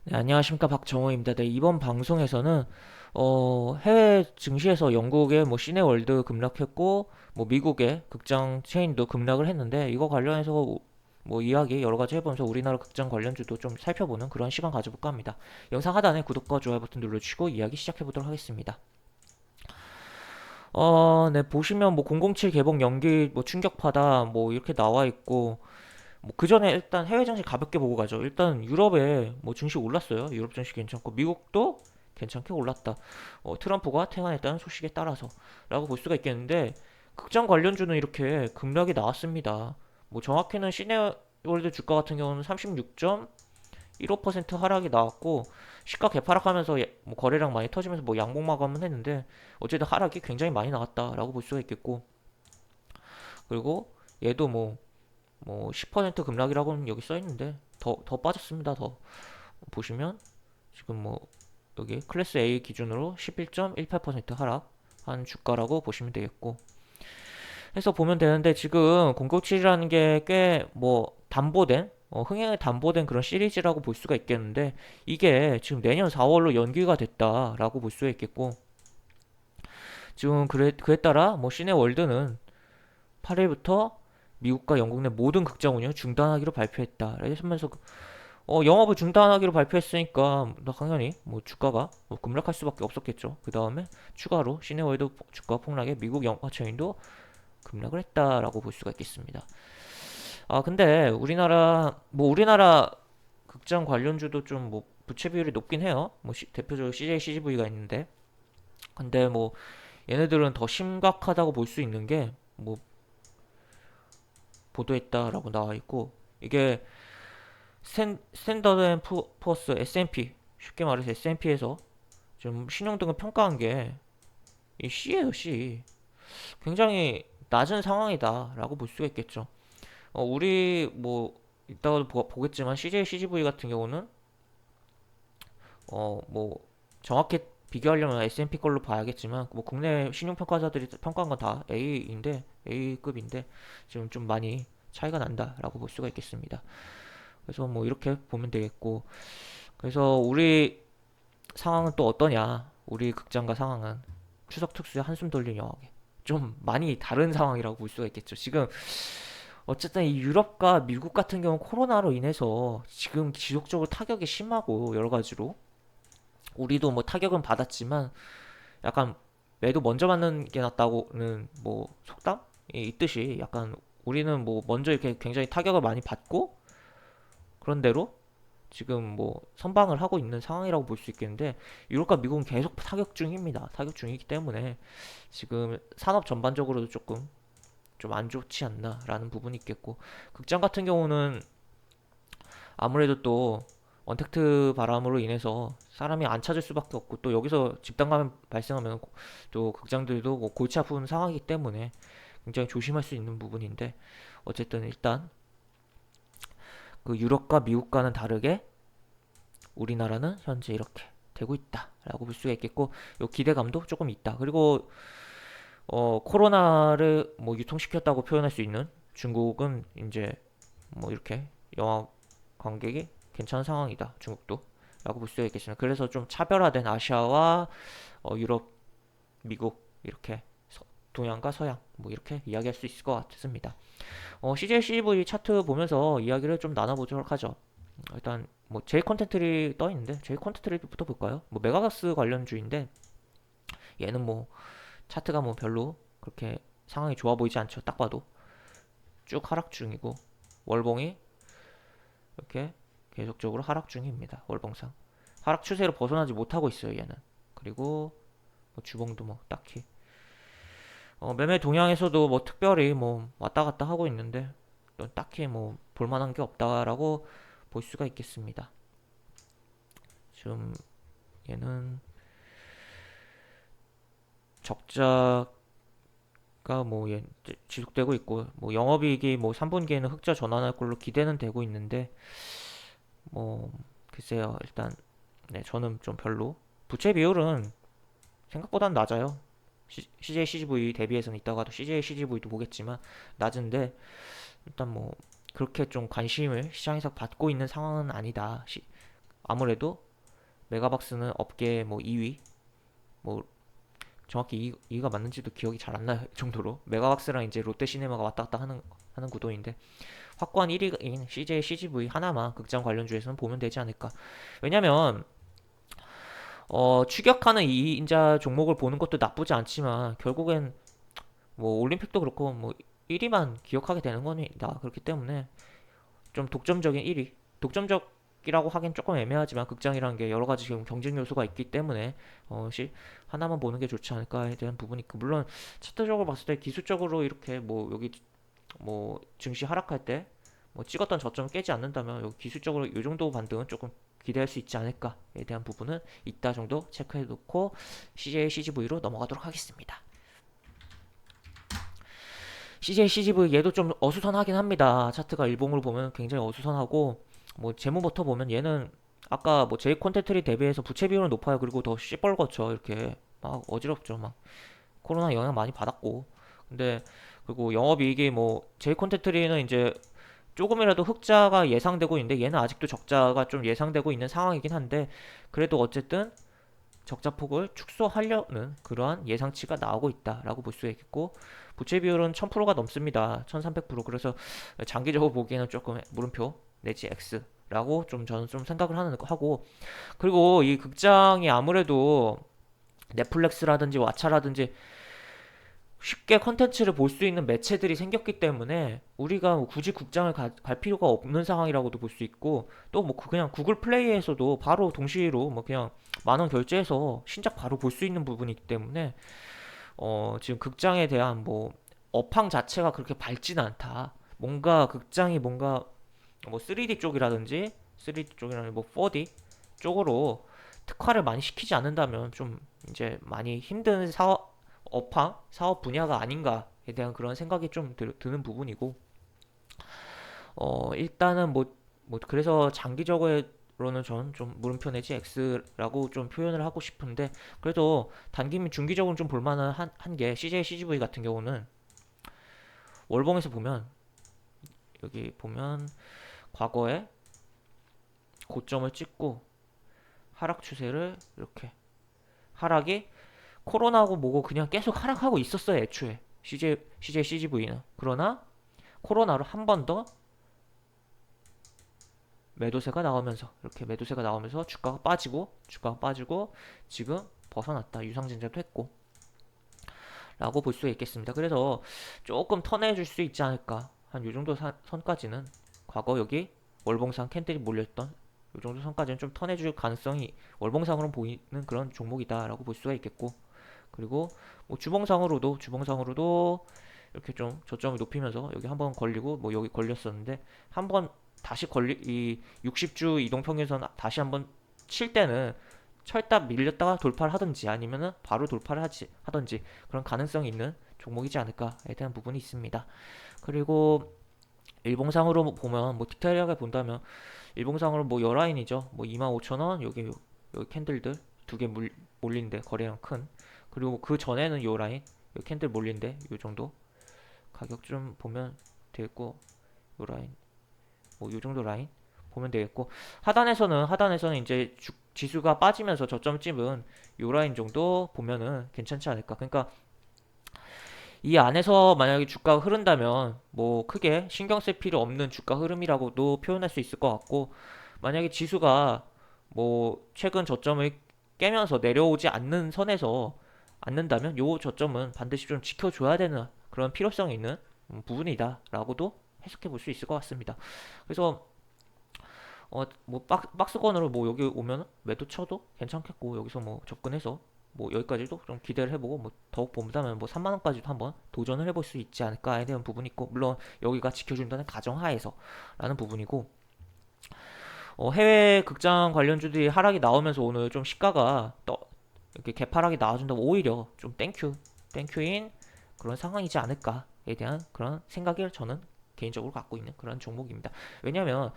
네, 안녕하십니까 박정호입니다. 네, 이번 방송에서는 해외 증시에서 영국의 뭐 시네월드 급락했고 뭐 미국의 극장 체인도 급락을 했는데 이거 관련해서 뭐 이야기 여러 가지 해보면서 우리나라 극장 관련주도 좀 살펴보는 그런 시간 가져볼까 합니다. 영상 하단에 구독과 좋아요 버튼 눌러주시고 이야기 시작해보도록 하겠습니다. 네, 보시면 뭐 007 개봉 연기 뭐 충격파다 뭐 이렇게 나와 있고 뭐 그 전에 일단 해외 증시 가볍게 보고 가죠. 일단 유럽에 뭐 증시 올랐어요. 유럽 증시 괜찮고 미국도 괜찮게 올랐다. 트럼프가 퇴간했다는 소식에 따라서라고 볼 수가 있겠는데 극장 관련주는 이렇게 급락이 나왔습니다. 뭐 정확히는 시네월드 주가 같은 경우는 36.15% 하락이 나왔고 시가 개파락하면서 뭐 거래량 많이 터지면서 뭐 양봉 마감은 했는데 어쨌든 하락이 굉장히 많이 나왔다라고 볼 수가 있겠고 그리고 얘도 뭐 10% 급락이라고는 여기 써 있는데 더 빠졌습니다. 더 보시면 지금 뭐 여기 클래스 A 기준으로 11.18% 하락한 주가라고 보시면 되겠고 해서 보면 되는데 지금 007이라는 게 꽤 뭐 담보된 흥행에 담보된 그런 시리즈라고 볼 수가 있겠는데 이게 지금 내년 4월로 연기가 됐다라고 볼 수가 있겠고 지금 그에 따라 뭐 시네월드는 8일부터 미국과 영국 내 모든 극장 운영 중단하기로 발표했다. 이러면서 영업을 중단하기로 발표했으니까 당연히 뭐 주가가 뭐 급락할 수밖에 없었겠죠. 그 다음에 추가로 시네월드 주가 폭락에 미국 영화 체인도 급락을 했다라고 볼 수가 있겠습니다. 아 근데 우리나라 극장 관련주도 좀 뭐 부채 비율이 높긴 해요. 뭐 대표적으로 CJ CGV가 있는데 근데 뭐 얘네들은 더 심각하다고 볼 수 있는 게 뭐 보도했다라고 나와 있고 이게 스탠더드 앤 푸어스 S&P 쉽게 말해서 S&P에서 좀 신용등을 평가한 게 이 C예요 C. 굉장히 낮은 상황이다라고 볼 수가 있겠죠. 우리 뭐 이따가도 보겠지만 CJ CGV 같은 경우는 뭐 정확히 비교하려면 S&P 걸로 봐야겠지만 뭐 국내 신용평가사들이 평가한 건 다 A인데 A급인데 지금 좀 많이 차이가 난다라고 볼 수가 있겠습니다. 그래서 뭐 이렇게 보면 되겠고 그래서 우리 상황은 또 어떠냐? 우리 극장가 상황은 추석 특수에 한숨 돌린 영화계 좀 많이 다른 상황이라고 볼 수가 있겠죠. 지금 어쨌든 이 유럽과 미국 같은 경우 코로나로 인해서 지금 지속적으로 타격이 심하고 여러 가지로 우리도 뭐 타격은 받았지만 약간 매도 먼저 맞는 게 낫다고는 뭐 속담이 있듯이 약간 우리는 뭐 먼저 이렇게 굉장히 타격을 많이 받고 그런 대로 지금 뭐 선방을 하고 있는 상황이라고 볼 수 있겠는데 유럽과 미국은 계속 타격 중입니다. 타격 중이기 때문에 지금 산업 전반적으로도 조금 좀 안 좋지 않나라는 부분이 있겠고 극장 같은 경우는 아무래도 또 언택트 바람으로 인해서 사람이 안 찾을 수밖에 없고 또 여기서 집단 감염 발생하면 또 극장들도 뭐 골치 아픈 상황이기 때문에 굉장히 조심할 수 있는 부분인데 어쨌든 일단 그 유럽과 미국과는 다르게 우리나라는 현재 이렇게 되고 있다라고 볼 수가 있겠고 요 기대감도 조금 있다. 그리고 코로나를 뭐 유통시켰다고 표현할 수 있는 중국은 이제 뭐 이렇게 영화 관객이 괜찮은 상황이다. 중국도 라고 볼 수가 있겠습니다. 그래서 좀 차별화된 아시아와 유럽, 미국 이렇게 동양과 서양 뭐 이렇게 이야기할 수 있을 것 같습니다. CJ CGV 차트 보면서 이야기를 좀 나눠보도록 하죠. 일단 뭐 제이 컨텐트리 떠 있는데 제이 컨텐트리부터 볼까요? 뭐 메가박스 관련주인데 얘는 뭐 차트가 뭐 별로 그렇게 상황이 좋아 보이지 않죠. 딱 봐도 쭉 하락 중이고 월봉이 이렇게 계속적으로 하락 중입니다. 월봉상 하락 추세로 벗어나지 못하고 있어요. 얘는 그리고 뭐 주봉도 뭐 딱히 매매 동향에서도 뭐 특별히 뭐 왔다 갔다 하고 있는데 또 딱히 뭐 볼만한 게 없다라고 볼 수가 있겠습니다. 지금 얘는 적자가 뭐 지속되고 있고 뭐 영업이익이 뭐 3분기에는 흑자 전환할 걸로 기대는 되고 있는데 뭐 글쎄요 일단 네 저는 좀 별로 부채 비율은 생각보다는 낮아요. CJ CGV 대비해서는 이따가도 CJ CGV도 보겠지만 낮은데 일단 뭐 그렇게 좀 관심을 시장에서 받고 있는 상황은 아니다. 아무래도 메가박스는 업계 뭐 2위, 뭐 정확히 이가 맞는지도 기억이 잘 안 날 정도로 메가박스랑 이제 롯데시네마가 왔다 갔다 하는 구도인데, 확고한 1위인 CJ, CGV 하나만 극장 관련주에서는 보면 되지 않을까. 왜냐면 추격하는 이 인자 종목을 보는 것도 나쁘지 않지만 결국엔 뭐 올림픽도 그렇고 뭐 1위만 기억하게 되는 겁니다. 그렇기 때문에 좀 독점적인 1위, 독점적이라고 하긴 조금 애매하지만 극장이라는 게 여러 가지 지금 경쟁 요소가 있기 때문에 하나만 보는 게 좋지 않을까에 대한 부분이 있고, 물론 차트적으로 봤을 때 기술적으로 이렇게 뭐 여기 뭐 증시 하락할 때 뭐 찍었던 저점을 깨지 않는다면 여기 기술적으로 이 정도 반등은 조금 기대할 수 있지 않을까에 대한 부분은 이따 정도 체크해 놓고 CJ, CGV로 넘어가도록 하겠습니다. CJ, CGV 얘도 좀 어수선하긴 합니다. 차트가 일봉으로 보면 굉장히 어수선하고, 뭐 재무부터 보면 얘는 아까 뭐 제이 콘텐츠리 대비해서 부채 비율은 높아요. 그리고 더 시뻘겋죠. 이렇게 막 어지럽죠. 막 코로나 영향 많이 받았고. 근데 그리고 영업이익이 뭐 제이 콘텐츠리는 이제 조금이라도 흑자가 예상되고 있는데 얘는 아직도 적자가 좀 예상되고 있는 상황이긴 한데, 그래도 어쨌든 적자폭을 축소하려는 그러한 예상치가 나오고 있다라고 볼 수 있겠고, 부채 비율은 1000%가 넘습니다. 1300%. 그래서 장기적으로 보기에는 조금 물음표 내지 X라고 좀 저는 좀 생각을 하고, 그리고 이 극장이 아무래도 넷플릭스라든지 왓챠라든지 쉽게 컨텐츠를 볼 수 있는 매체들이 생겼기 때문에 우리가 뭐 굳이 극장을 갈 필요가 없는 상황이라고도 볼 수 있고, 또 뭐 그냥 구글 플레이에서도 바로 동시로 뭐 그냥 10,000원 결제해서 신작 바로 볼 수 있는 부분이기 때문에 지금 극장에 대한 뭐 업황 자체가 그렇게 밝지는 않다. 뭔가 극장이 뭔가 뭐 3D 쪽이라든지 3D 쪽이라는 뭐 4D 쪽으로 특화를 많이 시키지 않는다면 좀 이제 많이 힘든 사업 분야가 아닌가에 대한 그런 생각이 좀 드는 부분이고, 일단은 뭐 그래서 장기적으로는 전 좀 물음표 내지 X라고 좀 표현을 하고 싶은데, 그래도 단기 및 중기적으로는 좀 볼만한 한 게 CJ CGV 같은 경우는 월봉에서 보면, 여기 보면 과거에 고점을 찍고 하락 추세를 이렇게, 하락이 코로나고 뭐고 그냥 계속 하락하고 있었어요 애초에 CJ CGV는. 그러나 코로나로 한 번 더 매도세가 나오면서, 이렇게 매도세가 나오면서 주가가 빠지고 지금 벗어났다, 유상증자도 했고 라고 볼 수 있겠습니다. 그래서 조금 턴해줄 수 있지 않을까, 한 요정도 선까지는, 과거 여기 월봉상 캔들이 몰렸던 요 정도 선까지는 좀 턴해줄 가능성이 월봉상으로 보이는 그런 종목이다 라고 볼 수가 있겠고, 그리고 뭐 주봉상으로도 이렇게 좀 저점을 높이면서 여기 한번 걸리고 뭐 여기 걸렸었는데, 한번 다시 이 60주 이동평균선 다시 한번 칠 때는 철딱 밀렸다가 돌파를 하든지 아니면은 바로 돌파를 하든지 그런 가능성이 있는 종목이지 않을까에 대한 부분이 있습니다. 그리고 일봉상으로 보면, 뭐 디테일하게 본다면 일봉상으로 뭐 여라인이죠. 뭐 25,000원 여기 캔들들 두 개 몰린데 거래량 큰, 그리고 그 전에는 요 라인, 요 캔들 몰린데 요 정도 가격 좀 보면 되겠고, 요 라인 뭐 요 정도 라인 보면 되겠고, 하단에서는 이제 지수가 빠지면서 저점 찝은 요 라인 정도 보면은 괜찮지 않을까. 그러니까 이 안에서 만약에 주가가 흐른다면 뭐 크게 신경 쓸 필요 없는 주가 흐름이라고도 표현할 수 있을 것 같고, 만약에 지수가 뭐 최근 저점을 깨면서 내려오지 않는 선에서 않는다면 요 저점은 반드시 좀 지켜줘야 되는 그런 필요성이 있는 부분이다 라고도 해석해 볼 수 있을 것 같습니다. 그래서 뭐 박스권으로 뭐 여기 오면 매도 쳐도 괜찮겠고, 여기서 뭐 접근해서 뭐 여기까지도 좀 기대를 해보고, 뭐 더욱 본다면 뭐 3만 원까지도 한번 도전을 해볼 수 있지 않을까에 대한 부분이 있고, 물론 여기가 지켜준다는 가정하에서라는 부분이고, 해외 극장 관련주들이 하락이 나오면서 오늘 좀 시가가 이렇게 개파락이 나와준다면 오히려 좀 땡큐인 그런 상황이지 않을까에 대한 그런 생각을 저는 개인적으로 갖고 있는 그런 종목입니다. 왜냐면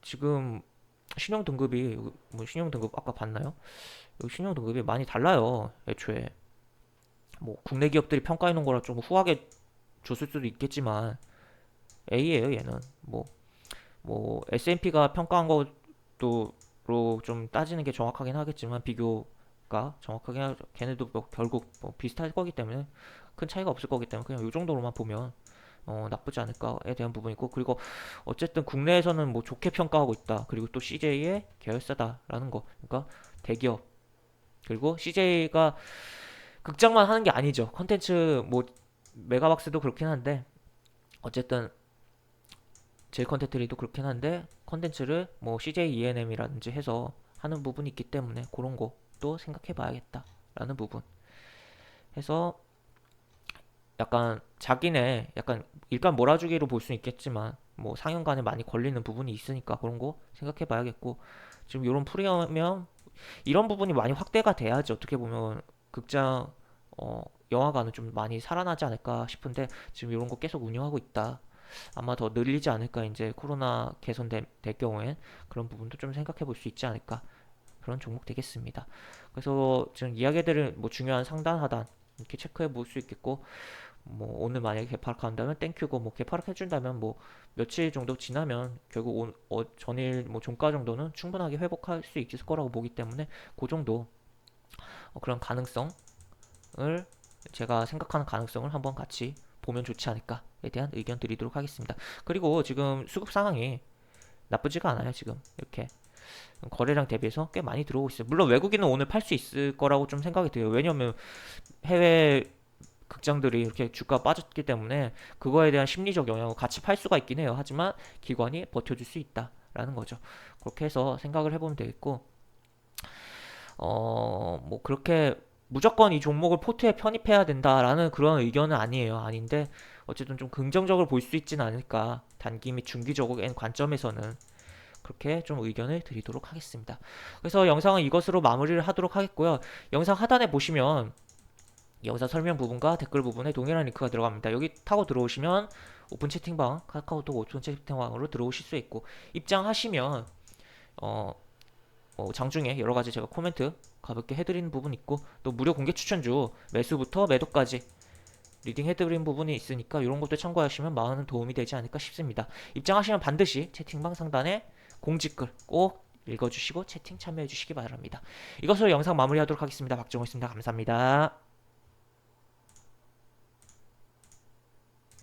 지금 신용 등급이, 뭐 신용 등급 아까 봤나요? 여기 신용 등급이 많이 달라요. 애초에 뭐 국내 기업들이 평가해 놓은 거라 좀 후하게 줬을 수도 있겠지만 A예요 얘는. 뭐 S&P가 평가한 거 정도로 좀 따지는 게 정확하긴 하겠지만 비교가 정확하긴 하죠. 걔네도 뭐 결국 뭐 비슷할 거기 때문에 큰 차이가 없을 거기 때문에 그냥 이 정도로만 보면 나쁘지 않을까에 대한 부분이고, 그리고 어쨌든 국내에서는 뭐 좋게 평가하고 있다. 그리고 또 CJ의 계열사다라는 거. 그러니까 대기업. 그리고 CJ가 극장만 하는 게 아니죠. 컨텐츠 뭐 메가박스도 그렇긴 한데 어쨌든 제일 컨텐츠리도 그렇긴 한데 컨텐츠를 뭐 CJ ENM이라든지 해서 하는 부분이 있기 때문에 그런 것도 생각해 봐야겠다라는 부분 해서 약간 자기네 약간 일단 몰아주기로 볼 수는 있겠지만 뭐 상영관에 많이 걸리는 부분이 있으니까 그런 거 생각해 봐야겠고, 지금 이런 프리미엄 이런 부분이 많이 확대가 돼야지 어떻게 보면 극장 어 영화관은 좀 많이 살아나지 않을까 싶은데 지금 이런 거 계속 운영하고 있다. 아마 더 늘리지 않을까, 이제 코로나 개선될 경우엔 그런 부분도 좀 생각해 볼 수 있지 않을까, 그런 종목 되겠습니다. 그래서 지금 이야기들은 뭐 중요한 상단 하단 이렇게 체크해 볼 수 있겠고, 뭐 오늘 만약에 개파락한다면 땡큐고, 뭐 개파락 해준다면 뭐 며칠 정도 지나면 결국 전일 뭐 종가 정도는 충분하게 회복할 수 있을 거라고 보기 때문에 그 정도 그런 가능성을, 제가 생각하는 가능성을 한번 같이 보면 좋지 않을까에 대한 의견 드리도록 하겠습니다. 그리고 지금 수급 상황이 나쁘지가 않아요. 지금 이렇게 거래량 대비해서 꽤 많이 들어오고 있어요. 물론 외국인은 오늘 팔 수 있을 거라고 좀 생각이 돼요. 왜냐면 해외 극장들이 이렇게 주가 빠졌기 때문에 그거에 대한 심리적 영향을 같이 팔 수가 있긴 해요. 하지만 기관이 버텨줄 수 있다라는 거죠. 그렇게 해서 생각을 해보면 되겠고, 뭐 그렇게 무조건 이 종목을 포트에 편입해야 된다라는 그런 의견은 아니에요. 아닌데 어쨌든 좀 긍정적으로 볼 수 있진 않을까. 단기 및 중기적인 관점에서는 그렇게 좀 의견을 드리도록 하겠습니다. 그래서 영상은 이것으로 마무리를 하도록 하겠고요. 영상 하단에 보시면 영상 설명 부분과 댓글 부분에 동일한 링크가 들어갑니다. 여기 타고 들어오시면 오픈 채팅방, 카카오톡 오픈 채팅방으로 들어오실 수 있고, 입장하시면 어, 장중에 여러 가지 제가 코멘트 가볍게 해드리는 부분 있고, 또 무료 공개 추천주 매수부터 매도까지 리딩 해드리는 부분이 있으니까 이런 것도 참고하시면 많은 도움이 되지 않을까 싶습니다. 입장하시면 반드시 채팅방 상단에 공지글 꼭 읽어주시고 채팅 참여해주시기 바랍니다. 이것으로 영상 마무리하도록 하겠습니다. 박정호였습니다. 감사합니다.